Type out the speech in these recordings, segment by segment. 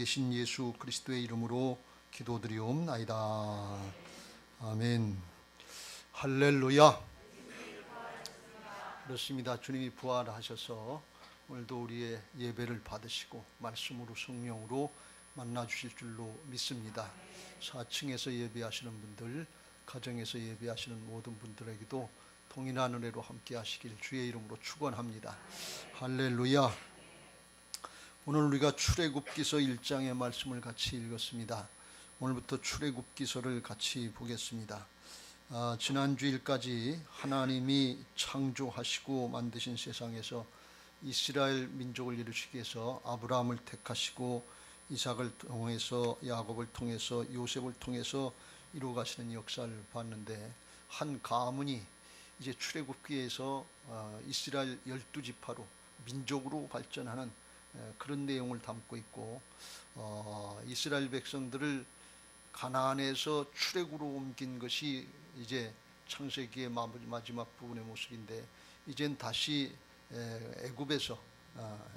되신 예수 그리스도의 이름으로 기도드리옵나이다. 아멘. 할렐루야. 그렇습니다. 주님이 부활하셔서 오늘도 우리의 예배를 받으시고 말씀으로 성령으로 만나주실 줄로 믿습니다. 4층에서 예배하시는 분들, 가정에서 예배하시는 모든 분들에게도 동일한 은혜로 함께 하시길 주의 이름으로 축원합니다. 할렐루야. 오늘 우리가 출애굽기서 1장의 말씀을 같이 읽었습니다. 오늘부터 출애굽기서를 같이 보겠습니다. 지난주일까지 하나님이 창조하시고 만드신 세상에서 이스라엘 민족을 이루시기 위해서 아브라함을 택하시고 이삭을 통해서 야곱을 통해서 요셉을 통해서 이루어가시는 역사를 봤는데, 한 가문이 이제 출애굽기에서 이스라엘 12지파로 민족으로 발전하는 그런 내용을 담고 있고, 이스라엘 백성들을 가나안에서 출애굽으로 옮긴 것이 이제 창세기의 마지막 부분의 모습인데, 이젠 다시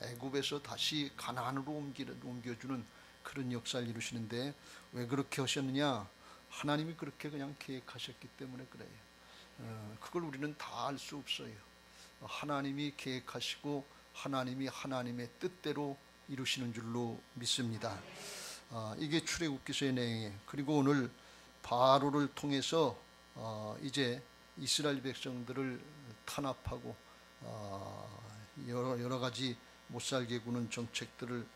애굽에서 다시 가나안으로 옮겨주는 그런 역사를 이루시는데, 왜 그렇게 하셨느냐? 하나님이 그렇게 그냥 계획하셨기 때문에 그래요. 그걸 우리는 다 알 수 없어요. 하나님이 계획하시고 하나님이 하나님의 뜻대로 이루시는 줄로 믿습니다. 이게 출애굽기서의 내용이에요. 그리고 오늘 바로를 통해서 이제 이스라엘 백성들을 탄압하고 여러 가지 못살게 구는 정책들을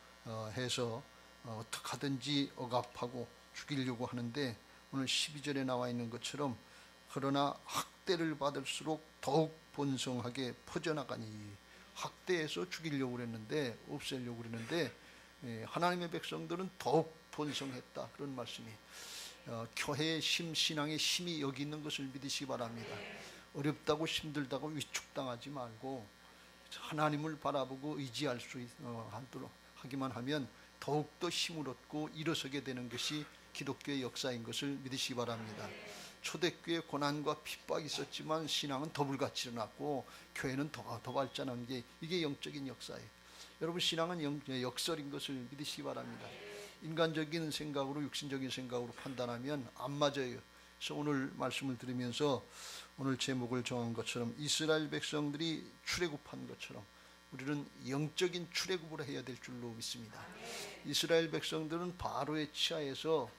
해서 어떻게 하든지 억압하고 죽이려고 하는데, 오늘 12절에 나와 있는 것처럼 그러나 학대를 받을수록 더욱 번성하게 퍼져나가니, 학대해서 죽이려고 그랬는데, 없애려고 그랬는데 하나님의 백성들은 더욱 번성했다, 그런 말씀이 교회의 신앙의 힘이 여기 있는 것을 믿으시기 바랍니다. 어렵다고 힘들다고 위축당하지 말고 하나님을 바라보고 의지할 수 있도록 하기만 하면 더욱더 힘을 얻고 일어서게 되는 것이 기독교의 역사인 것을 믿으시기 바랍니다. 초대교회 고난과 핍박이 있었지만 신앙은 더 불같이 일어났고 교회는 더 발전한 게, 이게 영적인 역사예요. 여러분, 신앙은 역설인 것을 믿으시기 바랍니다. 인간적인 생각으로, 육신적인 생각으로 판단하면 안 맞아요. 그래서 오늘 말씀을 들으면서 오늘 제목을 정한 것처럼 이스라엘 백성들이 출애굽한 것처럼 우리는 영적인 출애굽을 해야 될 줄로 믿습니다. 이스라엘 백성들은 바로의 치하에서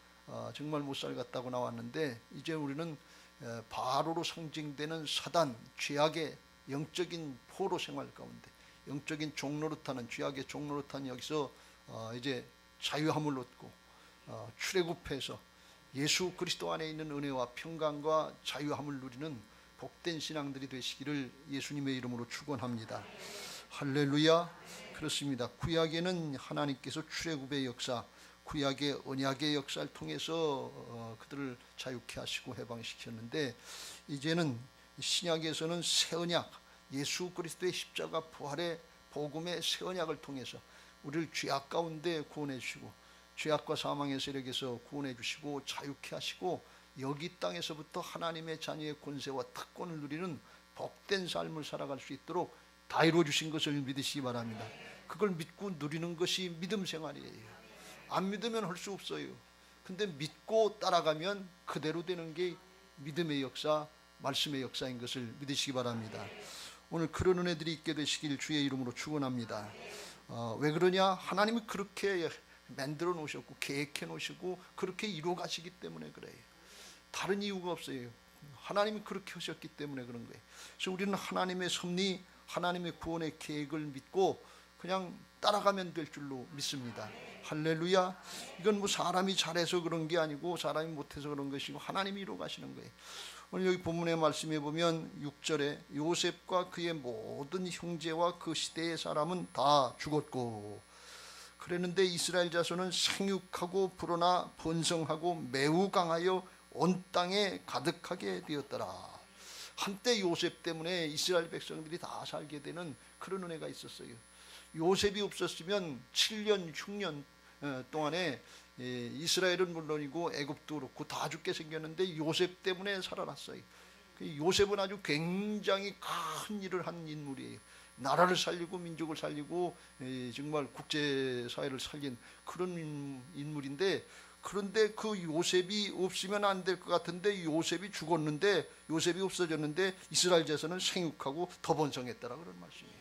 정말 못 살겠다고 나왔는데, 이제 우리는 바로로 상징되는 사단, 죄악의 영적인 포로 생활 가운데, 영적인 종노릇하는, 죄악의 종노릇하는 여기서 이제 자유함을 얻고 출애굽해서 예수 그리스도 안에 있는 은혜와 평강과 자유함을 누리는 복된 신앙들이 되시기를 예수님의 이름으로 축원합니다. 할렐루야. 그렇습니다. 구약에는 하나님께서 출애굽의 역사, 구약의 언약의 역사를 통해서 그들을 자유케 하시고 해방시켰는데, 이제는 신약에서는 새 언약, 예수 그리스도의 십자가 부활의 복음의 새 언약을 통해서 우리를 죄악 가운데 구원해 주시고 죄악과 사망의 세력에서 구원해 주시고 자유케 하시고 여기 땅에서부터 하나님의 자녀의 권세와 특권을 누리는 복된 삶을 살아갈 수 있도록 다 이루어 주신 것을 믿으시기 바랍니다. 그걸 믿고 누리는 것이 믿음 생활이에요. 안 믿으면 할 수 없어요. 근데 믿고 따라가면 그대로 되는 게 믿음의 역사, 말씀의 역사인 것을 믿으시기 바랍니다. 오늘 그런 은혜들이 있게 되시길 주의 이름으로 축원합니다. 왜 그러냐? 하나님이 그렇게 만들어 놓으셨고 계획해 놓으시고 그렇게 이루어 가시기 때문에 그래요. 다른 이유가 없어요. 하나님이 그렇게 하셨기 때문에 그런 거예요. 그래서 우리는 하나님의 섭리, 하나님의 구원의 계획을 믿고 그냥 따라가면 될 줄로 믿습니다. 할렐루야. 이건 뭐 사람이 잘해서 그런 게 아니고 사람이 못해서 그런 것이고 하나님이 이루어 가시는 거예요. 오늘 여기 본문의 말씀에 보면 6절에 요셉과 그의 모든 형제와 그 시대의 사람은 다 죽었고, 그랬는데 이스라엘 자손은 생육하고 불어나 번성하고 매우 강하여 온 땅에 가득하게 되었더라. 한때 요셉 때문에 이스라엘 백성들이 다 살게 되는 그런 은혜가 있었어요. 요셉이 없었으면 7년 6년 동안에 이스라엘은 물론이고 애굽도 그렇고 다 죽게 생겼는데 요셉 때문에 살아났어요. 요셉은 아주 굉장히 큰 일을 한 인물이에요. 나라를 살리고 민족을 살리고 정말 국제사회를 살린 그런 인물인데, 그런데 그 요셉이 없으면 안 될 것 같은데 요셉이 죽었는데, 요셉이 없어졌는데 이스라엘 제사는 생육하고 더 번성했다라 그런 말씀이에요.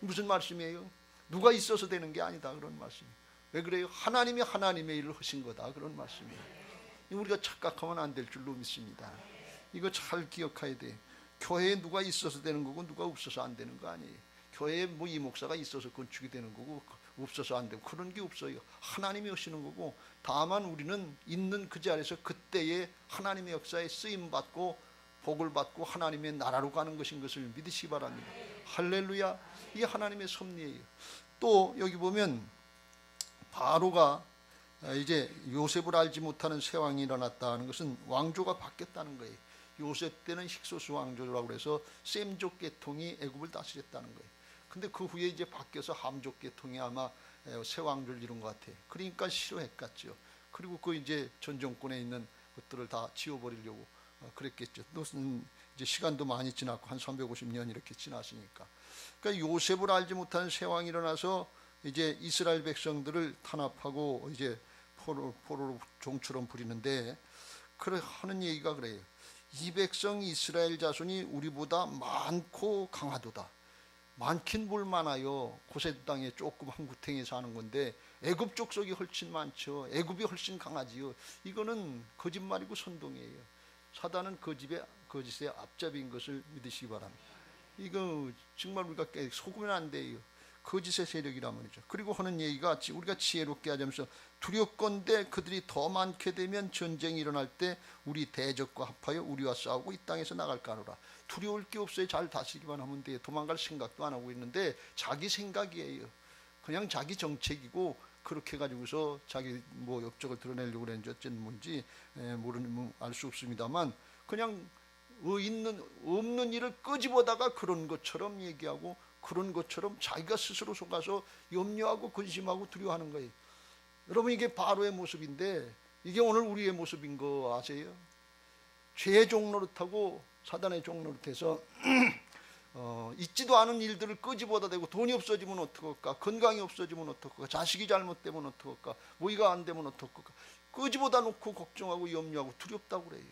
무슨 말씀이에요? 누가 있어서 되는 게 아니다 그런 말씀이에요. 왜 그래요? 하나님이 하나님의 일을 하신 거다 그런 말씀이에요. 우리가 착각하면 안 될 줄로 믿습니다. 이거 잘 기억해야 돼. 교회에 누가 있어서 되는 거고 누가 없어서 안 되는 거 아니에요. 교회에 뭐 이 목사가 있어서 건축이 되는 거고 없어서 안 되고 그런 게 없어요. 하나님이 하시는 거고, 다만 우리는 있는 그 자리에서 그때의 하나님의 역사에 쓰임 받고 복을 받고 하나님의 나라로 가는 것인 것을 믿으시기 바랍니다. 할렐루야. 이게 하나님의 섭리예요. 또 여기 보면 바로가 이제 요셉을 알지 못하는 새 왕이 일어났다는 것은 왕조가 바뀌었다는 거예요. 요셉 때는 힉소스 왕조라고 해서 셈족 계통이 애굽을 다스렸다는 거예요. 근데 그 후에 이제 바뀌어서 함족 계통이 아마 새 왕조를 이룬 것 같아요. 그러니까 싫어했겠죠. 그리고 그 이제 전 정권에 있는 것들을 다 지워버리려고 그랬겠죠. 무슨 이제 시간도 많이 지났고 한 350년 이렇게 지났으니까. 그러니까 요셉을 알지 못하는 새 왕이 일어나서 이제 이스라엘 백성들을 탄압하고 이제 포로로 종처럼 부리는데, 그래 하는 얘기가 그래요. 이 백성 이스라엘 자손이 우리보다 많고 강하도다. 많긴 뭘 많아요. 고센 땅에 조금 한 구탱에 사는 건데 애굽 족속이 훨씬 많죠. 애굽이 훨씬 강하지요. 이거는 거짓말이고 선동이에요. 사단은 거짓의 앞잡이인 것을 믿으시기 바랍니다. 이거 정말 우리가 속으면 안 돼요. 거짓의 세력이란 말이죠. 그리고 하는 얘기가 우리가 지혜롭게 하자면서, 두렵건대 그들이 더 많게 되면 전쟁이 일어날 때 우리 대적과 합하여 우리와 싸우고 이 땅에서 나갈까 하노라. 두려울 게 없어요. 잘 다스리기만 하면 돼요. 도망갈 생각도 안 하고 있는데 자기 생각이에요. 그냥 자기 정책이고, 그렇게 가지고서 자기 뭐 업적을 드러내려고 그랬는지 어쩐 뭔지 모르는 알 수 없습니다만, 그냥 없는 일을 끄집어다가 그런 것처럼 얘기하고 그런 것처럼 자기가 스스로 속아서 염려하고 근심하고 두려워하는 거예요. 여러분, 이게 바로의 모습인데 이게 오늘 우리의 모습인 거 아세요? 죄의 종노릇하고 사단의 종노릇해서 있지도 않은 일들을 끄집어다 대고, 돈이 없어지면 어떡할까, 건강이 없어지면 어떡할까, 자식이 잘못되면 어떡할까, 모의가 안 되면 어떡할까, 끄집어다 놓고 걱정하고 염려하고 두렵다고 그래요.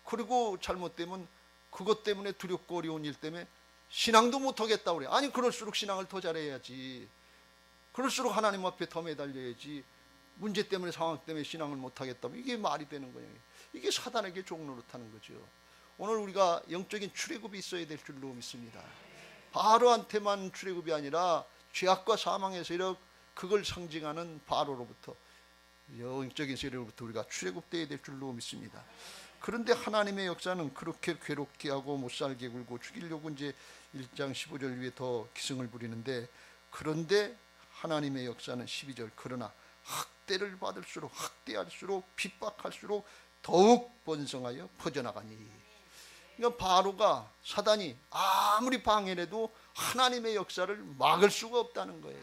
그리고 잘못되면 그것 때문에 두렵고 어려운 일 때문에 신앙도 못하겠다고 그래요. 아니, 그럴수록 신앙을 더 잘해야지. 그럴수록 하나님 앞에 더 매달려야지. 문제 때문에, 상황 때문에 신앙을 못하겠다면 이게 말이 되는 거예요. 이게 사단에게 종노릇하는 거죠. 오늘 우리가 영적인 출애굽이 있어야 될 줄로 믿습니다. 바로한테만 출애굽이 아니라 죄악과 사망의 세력, 그걸 상징하는 바로로부터, 영적인 세력으로부터 우리가 출애굽되어야 될 줄로 믿습니다. 그런데 하나님의 역사는 그렇게 괴롭게 하고 못살게 굴고 죽이려고 이제 1장 15절 위에 더 기승을 부리는데, 그런데 하나님의 역사는 12절, 그러나 학대를 받을수록, 학대할수록, 핍박할수록 더욱 번성하여 퍼져나가니. 그러니까 바로가, 사단이 아무리 방해를 해도 하나님의 역사를 막을 수가 없다는 거예요.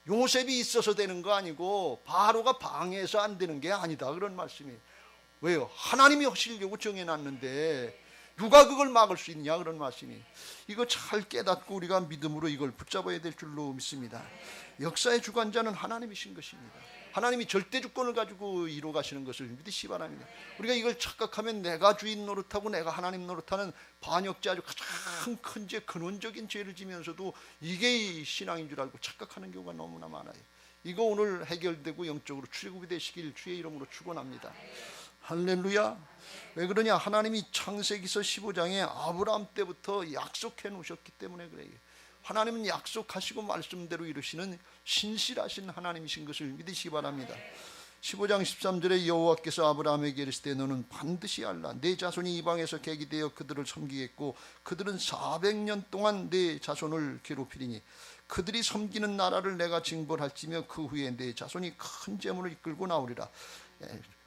요셉이 있어서 되는 거 아니고 바로가 방해해서 안 되는 게 아니다 그런 말씀이에요. 왜요? 하나님이 하시려고 정해놨는데 누가 그걸 막을 수 있냐 그런 말씀이에요. 이거 잘 깨닫고 우리가 믿음으로 이걸 붙잡아야 될 줄로 믿습니다. 역사의 주관자는 하나님이신 것입니다. 하나님이 절대 주권을 가지고 이루어 가시는 것을 믿으시기 바랍니다. 우리가 이걸 착각하면 내가 주인 노릇하고 내가 하나님 노릇하는 반역죄, 아주 가장 큰 죄, 근원적인 죄를 지면서도 이게 신앙인 줄 알고 착각하는 경우가 너무나 많아요. 이거 오늘 해결되고 영적으로 출애굽이 되시길 주의 이름으로 축원합니다. 할렐루야. 왜 그러냐? 하나님이 창세기서 15장에 아브라함 때부터 약속해 놓으셨기 때문에 그래요. 하나님은 약속하시고 말씀대로 이루시는 신실하신 하나님이신 것을 믿으시기 바랍니다. 15장 13절에 여호와께서 아브라함에게 이르시되 너는 반드시 알라. 내 자손이 이방에서 객이되어 그들을 섬기겠고 그들은 400년 동안 내 자손을 괴롭히리니 그들이 섬기는 나라를 내가 징벌할지며 그 후에 내 자손이 큰 재물을 이끌고 나오리라.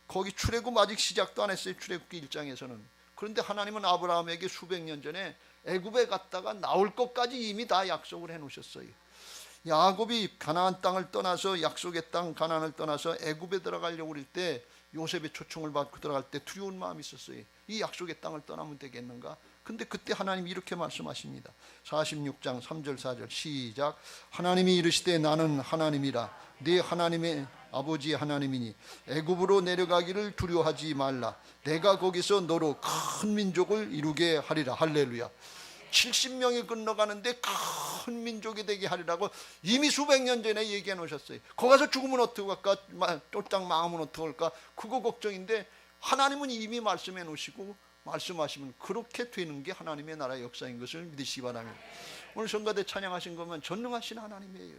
거기 출애굽 아직 시작도 안 했어요. 출애굽기 1장에서는. 그런데 하나님은 아브라함에게 수백 년 전에 애굽에 갔다가 나올 것까지 이미 다 약속을 해 놓으셨어요. 야곱이 가나안 땅을 떠나서, 약속의 땅 가나안을 떠나서 애굽에 들어가려고 할 때 요셉의 초청을 받고 들어갈 때 두려운 마음이 있었어요. 이 약속의 땅을 떠나면 되겠는가? 근데 그때 하나님이 이렇게 말씀하십니다. 46장 3절 4절 시작. 하나님이 이르시되 나는 하나님이라 네 하나님의 아버지의 하나님이니 애굽으로 내려가기를 두려워하지 말라. 내가 거기서 너로 큰 민족을 이루게 하리라. 할렐루야. 70명이 건너가는데 큰 민족이 되게 하리라고 이미 수백 년 전에 얘기해 놓으셨어요. 거기 가서 죽으면 어떡할까? 쫄딱 망하면 어떡할까? 그거 걱정인데 하나님은 이미 말씀해 놓으시고 말씀하시면 그렇게 되는 게 하나님의 나라의 역사인 것을 믿으시기 바랍니다. 오늘 성가대 찬양하신 거면 전능하신 하나님이에요.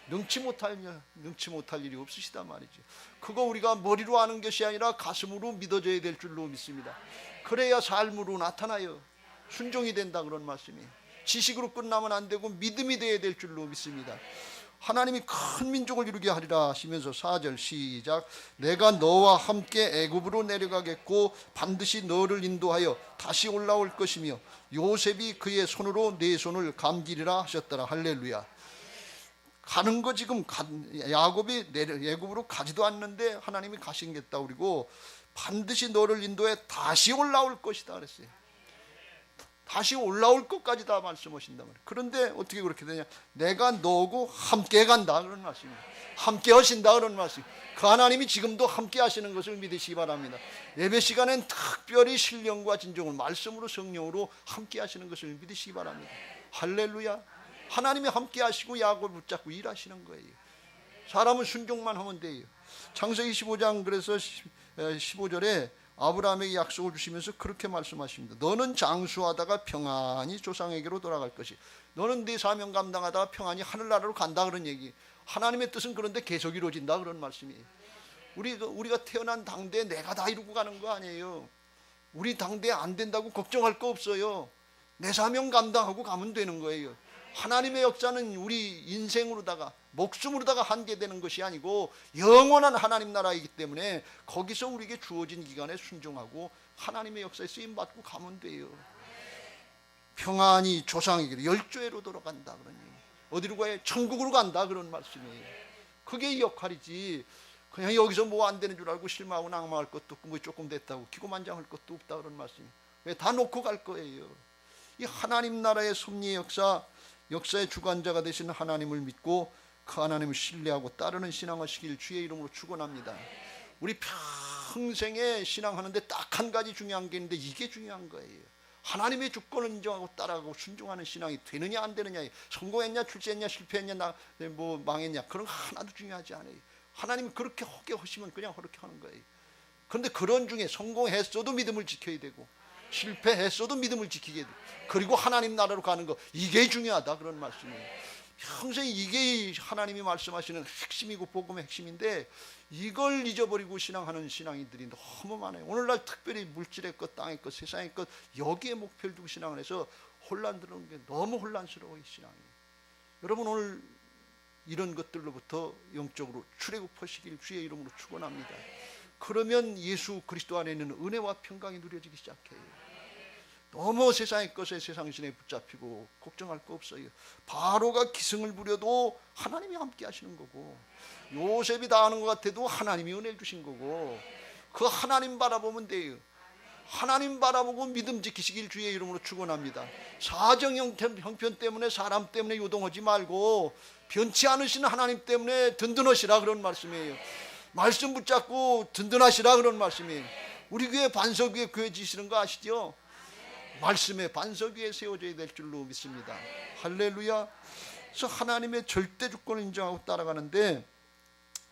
능치 못할 일이 없으시단 말이죠. 그거 우리가 머리로 아는 것이 아니라 가슴으로 믿어져야 될 줄로 믿습니다. 그래야 삶으로 나타나요. 순종이 된다 그런 말씀이에요. 지식으로 끝나면 안 되고 믿음이 되어야 될 줄로 믿습니다. 하나님이 큰 민족을 이루게 하리라 하시면서 4절 시작. 내가 너와 함께 애굽으로 내려가겠고 반드시 너를 인도하여 다시 올라올 것이며 요셉이 그의 손으로 네 손을 감기리라 하셨더라. 할렐루야. 가는 거 지금 야곱이 애굽으로 가지도 않는데 하나님이 가시겠다 그리고 반드시 너를 인도해 다시 올라올 것이다 그랬어요. 다시 올라올 것까지 다 말씀하신단 말이에요. 그런데 어떻게 그렇게 되냐? 내가 너하고 함께 간다 그런 말씀이에요. 함께 하신다 그런 말씀. 그 하나님이 지금도 함께 하시는 것을 믿으시기 바랍니다. 예배 시간엔 특별히 신령과 진정을 말씀으로 성령으로 함께 하시는 것을 믿으시기 바랍니다. 할렐루야. 하나님이 함께 하시고 야곱을 붙잡고 일하시는 거예요. 사람은 순종만 하면 돼요. 창세기 15장 그래서 15절에 아브라함에게 약속을 주시면서 그렇게 말씀하십니다. 너는 장수하다가 평안히 조상에게로 돌아갈 것이. 너는 네 사명 감당하다가 평안히 하늘나라로 간다 그런 얘기. 하나님의 뜻은 그런데 계속 이루어진다 그런 말씀이에요. 우리가 태어난 당대에 내가 다 이루고 가는 거 아니에요. 우리 당대에 안 된다고 걱정할 거 없어요. 내 사명 감당하고 가면 되는 거예요. 하나님의 역사는 우리 인생으로다가 목숨으로다가 한계되는 것이 아니고 영원한 하나님 나라이기 때문에 거기서 우리에게 주어진 기간에 순종하고 하나님의 역사에 쓰임받고 가면 돼요. 평안히 조상에게로 열조회로 돌아간다 그런 얘기. 어디로 가요? 천국으로 간다 그런 말씀이에요. 그게 이 역할이지 그냥 여기서 뭐 안 되는 줄 알고 실망하고 낭망할 것도 없고 뭐 조금 됐다고 기고만장할 것도 없다 그런 말씀이에요. 왜 다 놓고 갈 거예요. 이 하나님 나라의 섭리의 역사의 주관자가 되시는 하나님을 믿고 그 하나님을 신뢰하고 따르는 신앙하시길 주의 이름으로 축원합니다. 우리 평생에 신앙하는데 딱 한 가지 중요한 게 있는데 이게 중요한 거예요. 하나님의 주권을 인정하고 따라가고 순종하는 신앙이 되느냐 안 되느냐, 성공했냐 출세했냐 실패했냐 뭐 망했냐 그런 거 하나도 중요하지 않아요. 하나님이 그렇게 하게 하시면 그냥 그렇게 하는 거예요. 그런데 그런 중에 성공했어도 믿음을 지켜야 되고 실패했어도 믿음을 지키게 돼. 그리고 하나님 나라로 가는 거 이게 중요하다 그런 말씀이에요. 평생 이게 하나님이 말씀하시는 핵심이고 복음의 핵심인데 이걸 잊어버리고 신앙하는 신앙인들이 너무 많아요. 오늘날 특별히 물질의 것, 땅의 것, 세상의 것 여기에 목표를 두고 신앙을 해서 혼란스러운 게 너무 혼란스러워요 신앙이. 여러분 오늘 이런 것들로부터 영적으로 출애굽하시길 주의 이름으로 축원합니다. 그러면 예수 그리스도 안에 있는 은혜와 평강이 누려지기 시작해요. 너무 세상의 것에 세상신에 붙잡히고 걱정할 거 없어요. 바로가 기승을 부려도 하나님이 함께 하시는 거고 요셉이 다 하는 것 같아도 하나님이 은혜를 주신 거고 그 하나님 바라보면 돼요. 하나님 바라보고 믿음 지키시길 주의 이름으로 축원합니다. 사정 형편 때문에 사람 때문에 요동하지 말고 변치 않으시는 하나님 때문에 든든하시라 그런 말씀이에요. 말씀 붙잡고 든든하시라 그런 말씀이에요. 우리 교회 반석 위에 교회 지시는 거 아시죠? 말씀의 반석 위에 세워져야 될 줄로 믿습니다. 할렐루야. 그래서 하나님의 절대 주권을 인정하고 따라가는데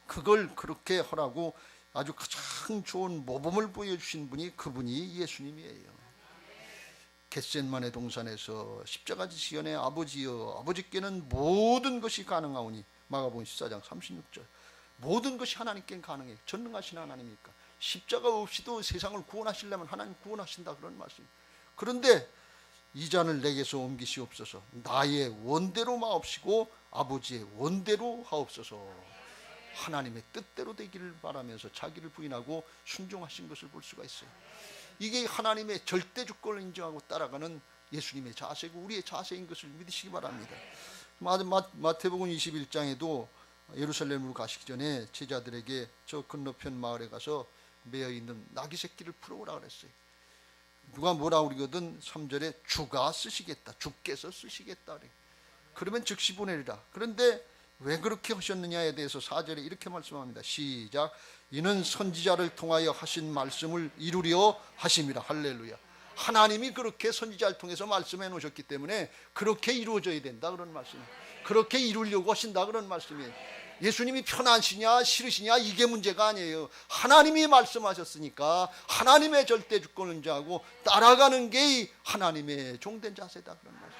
그걸 그렇게 하라고 아주 가장 좋은 모범을 보여주신 분이 그분이 예수님이에요. 겟셋마네 동산에서 십자가 지시연에 아버지여 아버지께는 모든 것이 가능하오니 마가복음 14장 36절 모든 것이 하나님께는 가능해요. 전능하신 하나님이니까 십자가 없이도 세상을 구원하시려면 하나님 구원하신다 그런 말씀. 그런데 이 잔을 내게서 옮기시옵소서. 나의 원대로 마옵시고 아버지의 원대로 하옵소서. 하나님의 뜻대로 되기를 바라면서 자기를 부인하고 순종하신 것을 볼 수가 있어요. 이게 하나님의 절대 주권을 인정하고 따라가는 예수님의 자세고 우리의 자세인 것을 믿으시기 바랍니다. 마태복음 21장에도 예루살렘으로 가시기 전에 제자들에게 저 건너편 마을에 가서 매어 있는 나귀 새끼를 풀어오라 그랬어요. 누가 뭐라 그러거든 3절에 주가 쓰시겠다, 주께서 쓰시겠다 그래. 그러면 즉시 보내리라. 그런데 왜 그렇게 하셨느냐에 대해서 4절에 이렇게 말씀합니다. 시작. 이는 선지자를 통하여 하신 말씀을 이루려 하심이라. 할렐루야. 하나님이 그렇게 선지자를 통해서 말씀해 놓으셨기 때문에 그렇게 이루어져야 된다 그런 말씀이에요. 그렇게 이루려고 하신다 그런 말씀이에요. 예수님이 편하시냐 싫으시냐 이게 문제가 아니에요. 하나님이 말씀하셨으니까 하나님의 절대 주권을 인정하고 따라가는 게 하나님의 종된 자세다 그런 말씀.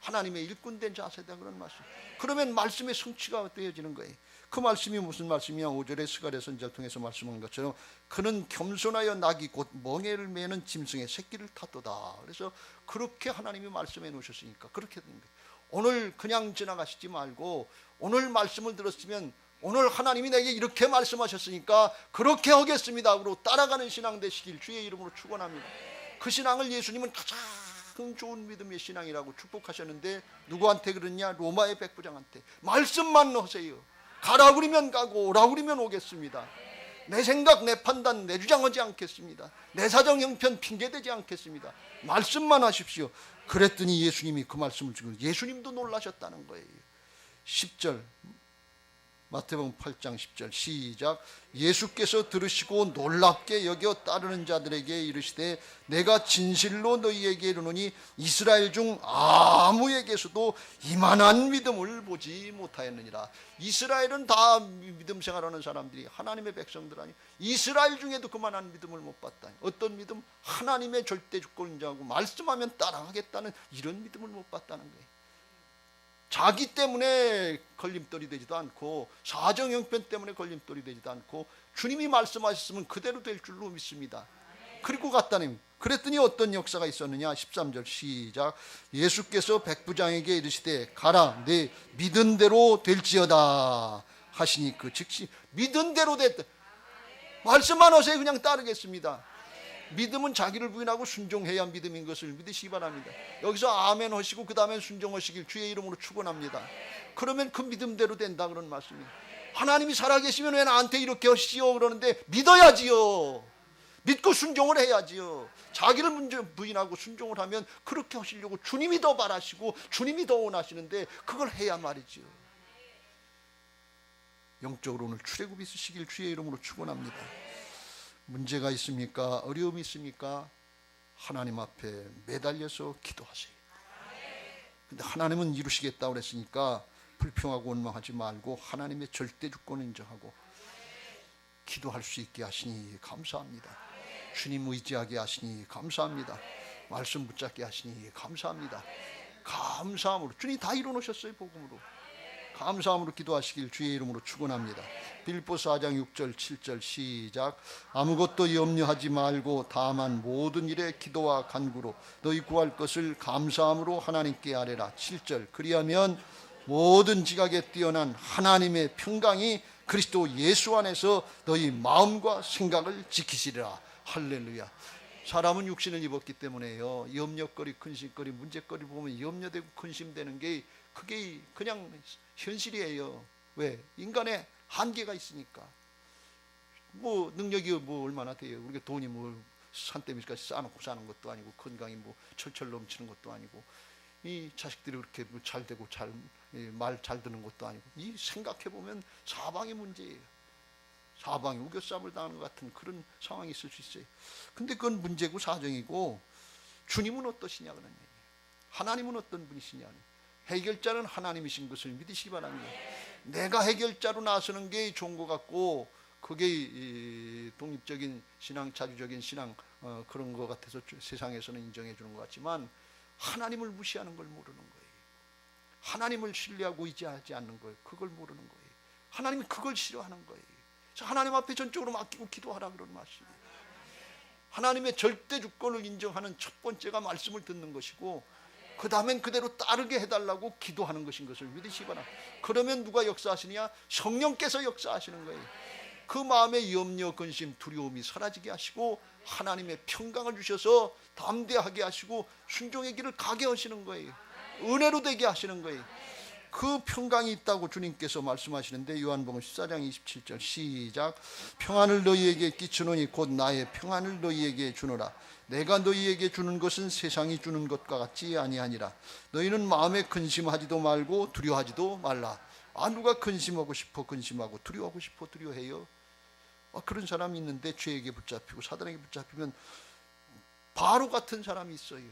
하나님의 일꾼된 자세다 그런 말씀. 그러면 말씀의 성취가 되어지는 거예요. 그 말씀이 무슨 말씀이냐? 5절에 스가랴 선지자를 통해서 말씀한 것처럼 그는 겸손하여 낙이 곧 멍에를 매는 짐승의 새끼를 탔도다. 그래서 그렇게 하나님이 말씀해 놓으셨으니까 그렇게 된 거예요. 오늘 그냥 지나가시지 말고 오늘 말씀을 들었으면 오늘 하나님이 내게 이렇게 말씀하셨으니까 그렇게 하겠습니다 하고 따라가는 신앙 되시길 주의 이름으로 축원합니다. 그 신앙을 예수님은 가장 좋은 믿음의 신앙이라고 축복하셨는데 누구한테 그러냐? 로마의 백부장한테. 말씀만 하세요. 가라 그러면 가고 오라 그러면 오겠습니다. 내 생각 내 판단 내 주장하지 않겠습니다. 내 사정 형편 핑계대지 않겠습니다. 말씀만 하십시오. 그랬더니 예수님이 그 말씀을 주고 예수님도 놀라셨다는 거예요. 10절 마태복음 8장 10절 시작. 예수께서 들으시고 놀랍게 여겨 따르는 자들에게 이르시되 내가 진실로 너희에게 이르노니 이스라엘 중 아무에게서도 이만한 믿음을 보지 못하였느니라. 이스라엘은 다 믿음 생활하는 사람들이 하나님의 백성들 아니 이스라엘 중에도 그만한 믿음을 못 봤다. 어떤 믿음? 하나님의 절대 주권을 인정하고 말씀하면 따라가겠다는 이런 믿음을 못 봤다는 거예요. 자기 때문에 걸림돌이 되지도 않고 사정 형편 때문에 걸림돌이 되지도 않고 주님이 말씀하셨으면 그대로 될 줄로 믿습니다. 그리고 갔다니 그랬더니 어떤 역사가 있었느냐? 13절 시작. 예수께서 백부장에게 이르시되 가라 내 믿은 대로 될지어다 하시니 그 즉시 믿은 대로 됐다. 말씀만 하세요. 그냥 따르겠습니다. 믿음은 자기를 부인하고 순종해야 믿음인 것을 믿으시기 바랍니다. 여기서 아멘 하시고 그 다음에 순종하시길 주의 이름으로 축원합니다. 그러면 그 믿음대로 된다 그런 말씀이에요. 하나님이 살아계시면 왜 나한테 이렇게 하시오 그러는데 믿어야지요. 믿고 순종을 해야지요. 자기를 부인하고 순종을 하면 그렇게 하시려고 주님이 더 바라시고 주님이 더 원하시는데 그걸 해야 말이지요. 영적으로 오늘 출애굽이 있으시길 주의 이름으로 축원합니다. 문제가 있습니까? 어려움이 있습니까? 하나님 앞에 매달려서 기도하세요. 근데 하나님은 이루시겠다고 그랬으니까 불평하고 원망하지 말고 하나님의 절대 주권을 인정하고 기도할 수 있게 하시니 감사합니다. 주님 의지하게 하시니 감사합니다. 말씀 붙잡게 하시니 감사합니다. 감사함으로 주님 다 이루어놓으셨어요. 복음으로. 감사함으로 기도하시길 주의 이름으로 축원합니다. 빌립보서 4장 6절 7절 시작. 아무것도 염려하지 말고 다만 모든 일에 기도와 간구로 너희 구할 것을 감사함으로 하나님께 아뢰라. 7절 그리하면 모든 지각에 뛰어난 하나님의 평강이 그리스도 예수 안에서 너희 마음과 생각을 지키시리라. 할렐루야. 사람은 육신을 입었기 때문에요. 염려거리 근심거리 문제거리 보면 염려되고 근심되는 게 그게 그냥 현실이에요. 왜? 인간의 한계가 있으니까. 뭐 능력이 뭐 얼마나 돼요. 우리가 돈이 뭐 산더미까지 쌓아놓고 사는 것도 아니고 건강이 뭐 철철 넘치는 것도 아니고 이 자식들이 그렇게 잘 되고 말 잘 듣는 것도 아니고 이 생각해 보면 사방의 문제예요. 사방에 우겨싸움을 당하는 것 같은 그런 상황이 있을 수 있어요. 근데 그건 문제고 사정이고 주님은 어떠시냐 그런 얘기예요. 하나님은 어떤 분이시냐. 해결자는 하나님이신 것을 믿으시기 바랍니다. 내가 해결자로 나서는 게 좋은 것 같고 그게 독립적인 신앙, 자주적인 신앙 그런 것 같아서 세상에서는 인정해 주는 것 같지만 하나님을 무시하는 걸 모르는 거예요. 하나님을 신뢰하고 의지하지 않는 거예요. 그걸 모르는 거예요. 하나님이 그걸 싫어하는 거예요. 그래서 하나님 앞에 전적으로 맡기고 기도하라 그런 말씀이에요. 하나님의 절대 주권을 인정하는 첫 번째가 말씀을 듣는 것이고 그 다음엔 그대로 따르게 해달라고 기도하는 것인 것을 믿으시기 바랍니다. 그러면 누가 역사하시느냐? 성령께서 역사하시는 거예요. 그 마음의 염려, 근심, 두려움이 사라지게 하시고 하나님의 평강을 주셔서 담대하게 하시고 순종의 길을 가게 하시는 거예요. 은혜로 되게 하시는 거예요. 그 평강이 있다고 주님께서 말씀하시는데 요한복음 14장 27절 시작. 평안을 너희에게 끼치노니 곧 나의 평안을 너희에게 주노라. 내가 너희에게 주는 것은 세상이 주는 것과 같지 아니하니라. 너희는 마음에 근심하지도 말고 두려워하지도 말라. 누가 근심하고 싶어 근심하고 두려워하고 싶어 두려워해요? 그런 사람이 있는데 죄에게 붙잡히고 사단에게 붙잡히면 바로 같은 사람이 있어요.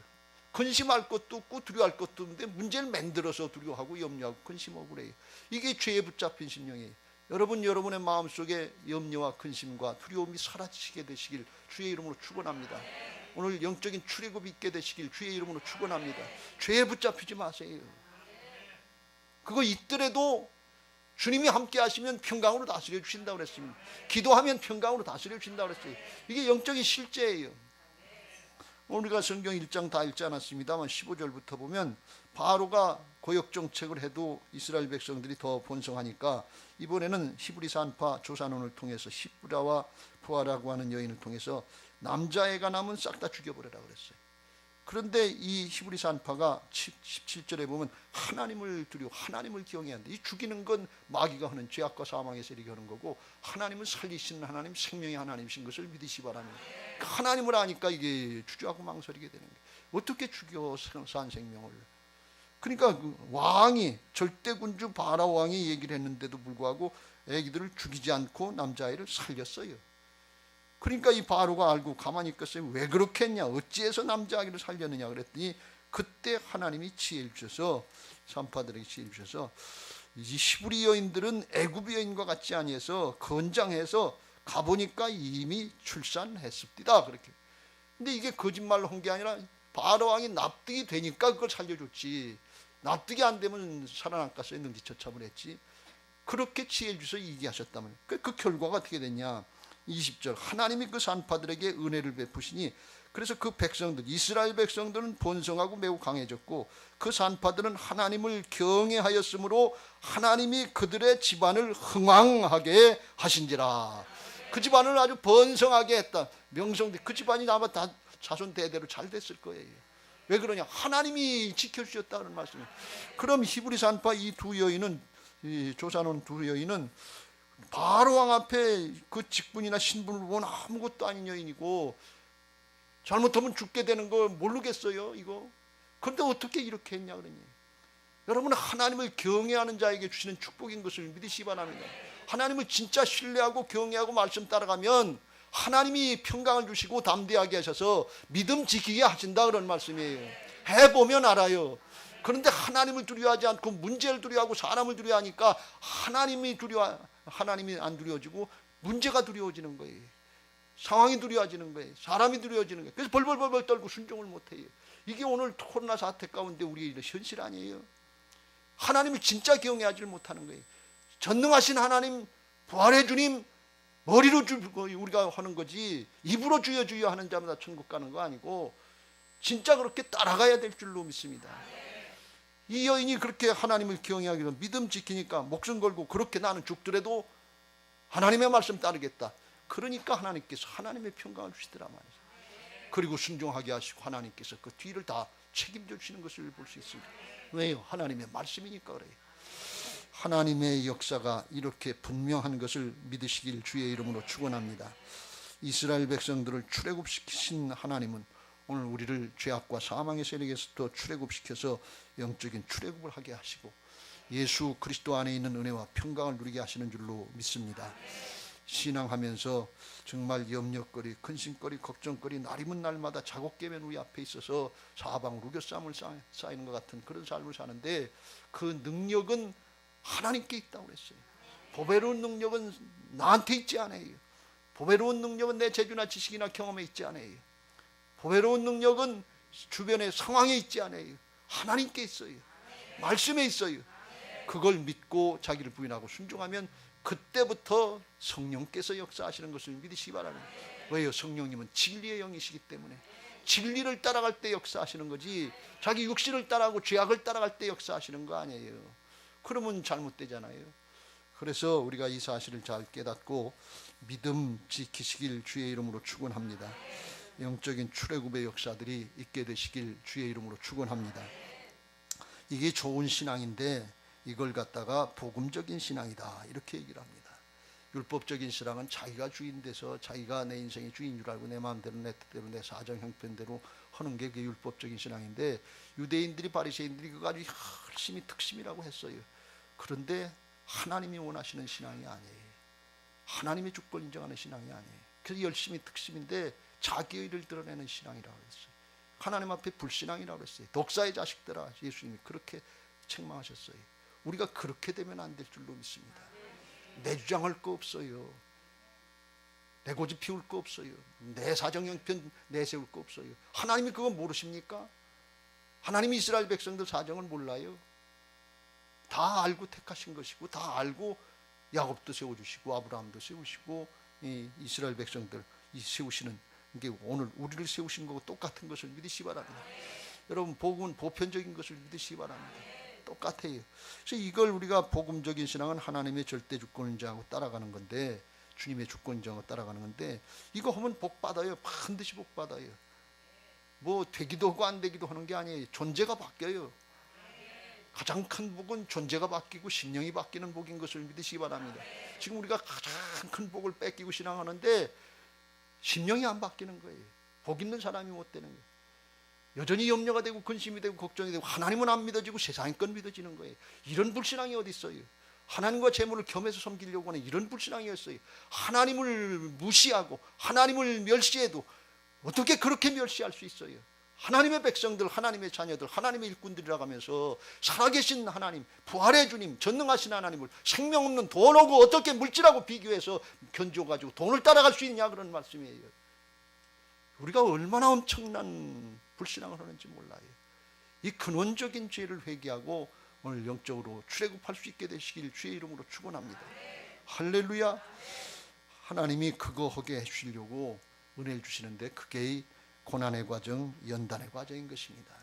근심할 것도 없고 두려워할 것도 없는데 문제를 만들어서 두려워하고 염려하고 근심하고 그래요. 이게 죄에 붙잡힌 심령이에요. 여러분의 마음속에 염려와 근심과 두려움이 사라지게 되시길 주의 이름으로 축원합니다. 오늘 영적인 출애굽이 있게 되시길 주의 이름으로 축원합니다. 죄에 붙잡히지 마세요. 그거 있더라도 주님이 함께 하시면 평강으로 다스려 주신다고 그랬습니다. 기도하면 평강으로 다스려 주신다고 그랬어요. 이게 영적인 실제예요. 우리가 성경 1장 다 읽지 않았습니다만 15절부터 보면 바로가 고역정책을 해도 이스라엘 백성들이 더 번성하니까 이번에는 히브리서 한파 조산원을 통해서 시브라와 부하라고 하는 여인을 통해서 남자애가 남은 싹 다 죽여버리라고 그랬어요. 그런데 이 히브리서 한파가 17절에 보면 하나님을 두려워 하나님을 경외한다. 이 죽이는 건 마귀가 하는 죄악과 사망의 세력이 하는 거고 하나님은 살리시는 하나님, 생명의 하나님이신 것을 믿으시 바랍니다. 하나님을 아니까 이게 주저하고 망설이게 되는 거예요. 어떻게 죽여 산 생명을. 그러니까 그 왕이 절대군주 바라 왕이 얘기를 했는데도 불구하고 애기들을 죽이지 않고 남자아이를 살렸어요. 그러니까 이 바로가 알고 가만히 있겠어요. 왜 그렇게 했냐, 어찌해서 남자아이를 살렸느냐 그랬더니 그때 하나님이 지혜를 주셔서 산파들에게 지혜를 주셔서 이 히브리 여인들은 애굽 여인과 같지 아니해서 건장해서 가보니까 이미 출산했습니다. 그렇게. 근데 이게 거짓말로 한 게 아니라 바로 왕이 납득이 되니까 그걸 살려줬지. 납득이 안 되면 살아남겠어요. 능지처참을 했지. 그렇게 지혜를 주셔서 이기하셨다면 그 결과가 어떻게 됐냐. 20절 하나님이 그 산파들에게 은혜를 베푸시니 그래서 그 백성들 이스라엘 백성들은 번성하고 매우 강해졌고 그 산파들은 하나님을 경외하였으므로 하나님이 그들의 집안을 흥왕하게 하신지라. 그 집안을 아주 번성하게 했다. 명성들 그 집안이 아마 다 자손 대대로 잘 됐을 거예요. 왜 그러냐? 하나님이 지켜주셨다는 말씀이에요. 그럼 히브리 산파 이 두 여인은 이 조사놓은 두 여인은 바로 왕 앞에 그 직분이나 신분을 보면 아무것도 아닌 여인이고 잘못하면 죽게 되는 거 모르겠어요 이거. 그런데 어떻게 이렇게 했냐 그러니. 여러분은 하나님을 경외하는 자에게 주시는 축복인 것을 믿으시기 바랍니다. 하나님을 진짜 신뢰하고 경외하고 말씀 따라가면 하나님이 평강을 주시고 담대하게 하셔서 믿음 지키게 하신다 그런 말씀이에요. 해보면 알아요. 그런데 하나님을 두려워하지 않고 문제를 두려워하고 사람을 두려워하니까 하나님이 안 두려워지고 문제가 두려워지는 거예요. 상황이 두려워지는 거예요. 사람이 두려워지는 거예요. 그래서 벌벌벌 떨고 순종을 못해요. 이게 오늘 코로나 사태 가운데 우리의 현실 아니에요. 하나님을 진짜 경외하지 못하는 거예요. 전능하신 하나님, 부활의 주님 머리로 우리가 하는 거지 입으로 주여 주여 하는 자마다 천국 가는 거 아니고 진짜 그렇게 따라가야 될 줄로 믿습니다. 이 여인이 그렇게 하나님을 경외하기로 믿음 지키니까 목숨 걸고 그렇게 나는 죽더라도 하나님의 말씀 따르겠다. 그러니까 하나님께서 하나님의 평강을 주시더라 말이죠. 그리고 순종하게 하시고 하나님께서 그 뒤를 다 책임져 주시는 것을 볼 수 있습니다. 왜요? 하나님의 말씀이니까 그래요. 하나님의 역사가 이렇게 분명한 것을 믿으시길 주의 이름으로 축원합니다. 이스라엘 백성들을 출애굽시키신 하나님은 오늘 우리를 죄악과 사망의 세력에서부터 출애굽시켜서 영적인 출애굽을 하게 하시고 예수 그리스도 안에 있는 은혜와 평강을 누리게 하시는 줄로 믿습니다. 신앙하면서 정말 염려거리, 근심거리, 걱정거리 날이면 날마다 작업개면 우리 앞에 있어서 사방 루교쌈을 쌓이는 것 같은 그런 삶을 사는데 그 능력은 하나님께 있다고 그랬어요. 보배로운 능력은 나한테 있지 않아요. 보배로운 능력은 내 재주나 지식이나 경험에 있지 않아요. 보배로운 능력은 주변의 상황에 있지 않아요. 하나님께 있어요. 말씀에 있어요. 그걸 믿고 자기를 부인하고 순종하면 그때부터 성령께서 역사하시는 것을 믿으시기 바랍니다. 왜요? 성령님은 진리의 영이시기 때문에 진리를 따라갈 때 역사하시는 거지 자기 육신을 따라가고 죄악을 따라갈 때 역사하시는 거 아니에요. 그러면 잘못되잖아요. 그래서 우리가 이 사실을 잘 깨닫고 믿음 지키시길 주의 이름으로 축원합니다. 영적인 출애굽의 역사들이 있게 되시길 주의 이름으로 축원합니다. 이게 좋은 신앙인데 이걸 갖다가 복음적인 신앙이다 이렇게 얘기를 합니다. 율법적인 신앙은 자기가 주인 돼서 자기가 내 인생의 주인 줄 알고 내 마음대로 내 뜻대로 내 사정 형편대로 하는 게 그게 율법적인 신앙인데, 유대인들이 바리새인들이 그거 아주 열심히 특심이라고 했어요. 그런데 하나님이 원하시는 신앙이 아니에요. 하나님의 주권 인정하는 신앙이 아니에요. 그래서 열심히 특심인데 자기 의를 드러내는 신앙이라고 했어요. 하나님 앞에 불신앙이라고 했어요. 독사의 자식들아, 예수님이 그렇게 책망하셨어요. 우리가 그렇게 되면 안 될 줄로 믿습니다. 내 주장할 거 없어요. 내 고집 피울 거 없어요. 내 사정 형편 내세울 거 없어요. 하나님이 그거 모르십니까? 하나님이 이스라엘 백성들 사정을 몰라요. 다 알고 택하신 것이고 다 알고 야곱도 세워주시고 아브라함도 세우시고 이 이스라엘 백성들 세우시는 게 오늘 우리를 세우신 거고 똑같은 것을 믿으시기 바랍니다. 여러분, 복음은 보편적인 것을 믿으시기 바랍니다. 똑같아요. 그래서 이걸 우리가 복음적인 신앙은 하나님의 절대 주권 인정하고 따라가는 건데, 주님의 주권 인정하고 따라가는 건데, 이거 하면 복 받아요. 반드시 복 받아요. 뭐 되기도 하고 안 되기도 하는 게 아니에요. 존재가 바뀌어요. 가장 큰 복은 존재가 바뀌고 심령이 바뀌는 복인 것을 믿으시기 바랍니다. 지금 우리가 가장 큰 복을 뺏기고 신앙하는데 심령이 안 바뀌는 거예요. 복 있는 사람이 못 되는 거예요. 여전히 염려가 되고 근심이 되고 걱정이 되고 하나님은 안 믿어지고 세상의 건 믿어지는 거예요. 이런 불신앙이 어디 있어요? 하나님과 재물을 겸해서 섬기려고 하는 이런 불신앙이었어요. 하나님을 무시하고 하나님을 멸시해도 어떻게 그렇게 멸시할 수 있어요? 하나님의 백성들, 하나님의 자녀들, 하나님의 일꾼들이라고 하면서 살아계신 하나님, 부활의 주님, 전능하신 하나님을 생명 없는 돈하고 어떻게 물질하고 비교해서 견주어가지고 돈을 따라갈 수 있냐, 그런 말씀이에요. 우리가 얼마나 엄청난 불신앙을 하는지 몰라요. 이 근원적인 죄를 회개하고 오늘 영적으로 출애굽할 수 있게 되시길 주의 이름으로 축원합니다. 할렐루야. 하나님이 그거 하게 해주시려고 은혜를 주시는데 그게 고난의 과정, 연단의 과정인 것입니다.